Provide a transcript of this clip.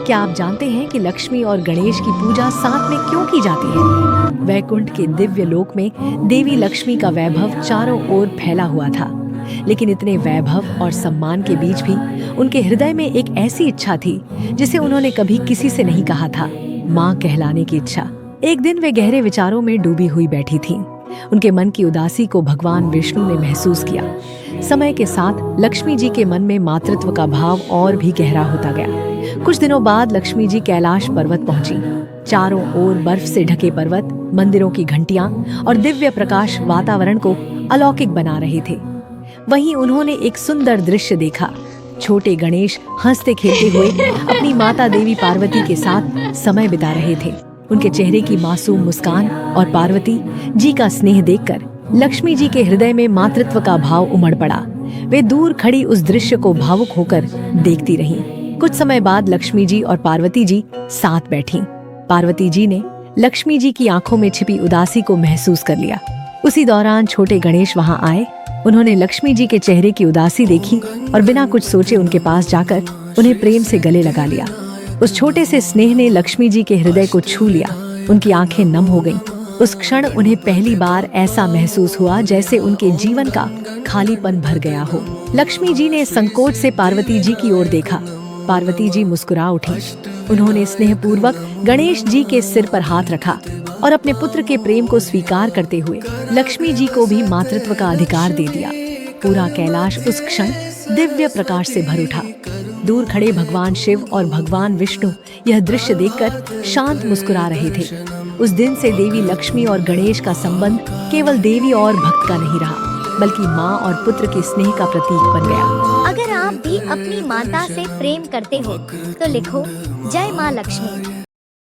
क्या आप जानते हैं कि लक्ष्मी और गणेश की पूजा साथ में क्यों की जाती है? वैकुंठ के दिव्य लोक में देवी लक्ष्मी का वैभव चारों ओर फैला हुआ था, लेकिन इतने वैभव और सम्मान के बीच भी उनके हृदय में एक ऐसी इच्छा थी जिसे उन्होंने कभी किसी से नहीं कहा था, माँ कहलाने की इच्छा। एक दिन वे गहरे विचारों में डूबी हुई बैठी थीं। उनके मन की उदासी को भगवान विष्णु ने महसूस किया। समय के साथ लक्ष्मी जी के मन में मातृत्व का भाव और भी गहरा होता गया। कुछ दिनों बाद लक्ष्मी जी कैलाश पर्वत पहुंची। चारों ओर बर्फ से ढके पर्वत, मंदिरों की घंटियां और दिव्य प्रकाश वातावरण को अलौकिक बना रहे थे। वहीं उन्होंने एक सुंदर दृश्य देखा। छोटे गणेश हंसते खेलते हुए अपनी माता देवी पार्वती के साथ समय बिता रहे थे। उनके चेहरे की मासूम मुस्कान और पार्वती जी का स्नेह देखकर लक्ष्मी जी के हृदय में मातृत्व का भाव उमड़ पड़ा। वे दूर खड़ी उस दृश्य को भावुक होकर देखती रहीं। कुछ समय बाद लक्ष्मी जी और पार्वती जी साथ बैठीं। पार्वती जी ने लक्ष्मी जी की आंखों में छिपी उदासी को महसूस कर लिया। उसी दौरान छोटे गणेश वहां आए। उन्होंने लक्ष्मी जी के चेहरे की उदासी देखी और बिना कुछ सोचे उनके पास जाकर उन्हें प्रेम से गले लगा लिया। उस छोटे से स्नेह ने लक्ष्मी जी के हृदय को छू लिया। उनकी आंखें नम हो गईं। उस क्षण उन्हें पहली बार ऐसा महसूस हुआ जैसे उनके जीवन का खालीपन भर गया हो। लक्ष्मी जी ने संकोच से पार्वती जी की ओर देखा। पार्वती जी मुस्कुरा उठी। उन्होंने स्नेहपूर्वक गणेश जी के सिर पर हाथ रखा और अपने पुत्र के प्रेम को स्वीकार करते हुए लक्ष्मी जी को भी मातृत्व का अधिकार दे दिया। पूरा कैलाश उस क्षण दिव्य प्रकाश से भर उठा। दूर खड़े भगवान शिव और भगवान विष्णु यह दृश्य देखकर शांत मुस्कुरा रहे थे। उस दिन से देवी लक्ष्मी और गणेश का संबंध केवल देवी और भक्त का नहीं रहा, बल्कि माँ और पुत्र के स्नेह का प्रतीक बन गया। अगर आप भी अपनी माता से प्रेम करते हो तो लिखो जय माँ लक्ष्मी।